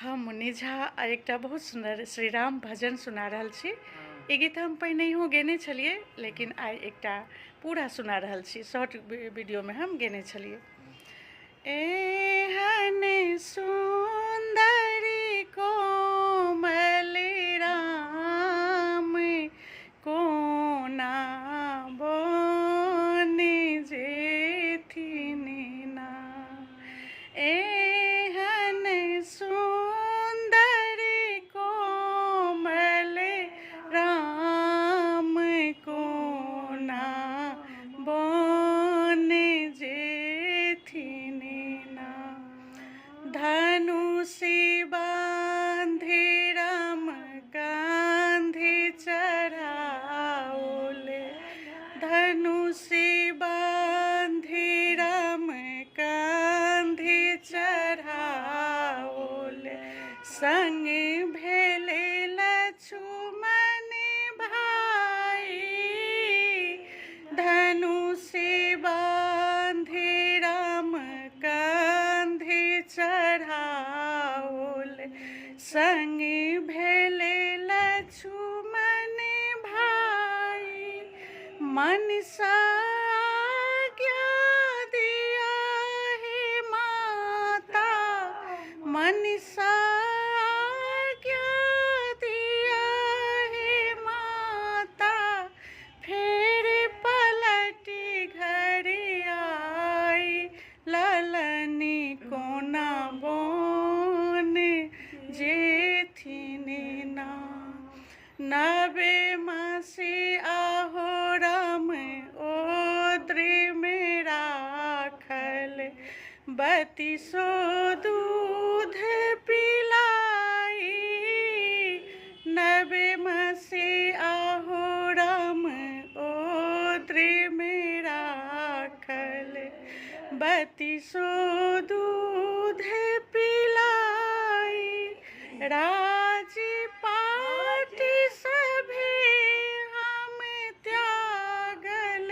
हम मुन्नी झा आ एकटा बहुत सुंदर श्री राम भजन सुना रहल छी। ई गीत हम पहिनहियो गेने छलिए, लेकिन आइ एकटा पूरा सुना रहल छी। शॉर्ट वीडियो में हम गेने छलिए। एहन सुंदरी कोमल राम कोना बन जेथिन ना। एहन सुंदरी कोमल राम कोना बन जेथिन ना। धनुषि बांधि राम कांधि चढ़ाओले। धनुषि बांधि राम कांधि चढ़ाओले। संग भेले लक्ष्मण भाई। धनुषि बांधि राम कांधि चढ़ाओले। संग भेले लक्ष्मण भाई। मनसा आज्ञा दिया हे माता। मनसा आज्ञा दिया हे माता। फिर पलटी घर आई। ललनी कोना बन जेथिन ना। नबे मासी आहो राम ओद्री में राखल। बत्तीसो दूध पिलाई। नबे मासी आहो राम ओद्री में राखल। बत्तीसो दूध पिलाई। राजपाट सभे हम त्यागल।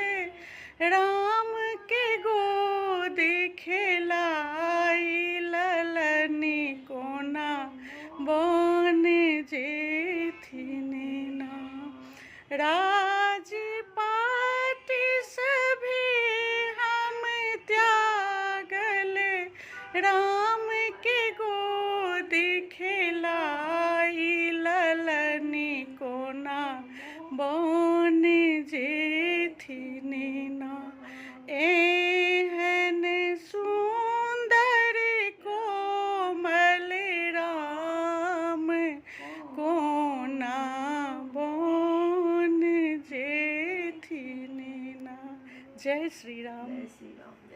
राम के गोद खेलाई। ललनी कोना बन जेथिन ना। राजपाट सभे हम त्यागल। राम के गोद खेलाई। ललनी कोना बन जेथिन ना। एहन सुंदर कोमल राम कोना बन जेथिन ना। जय श्री राम। जय श्री राम।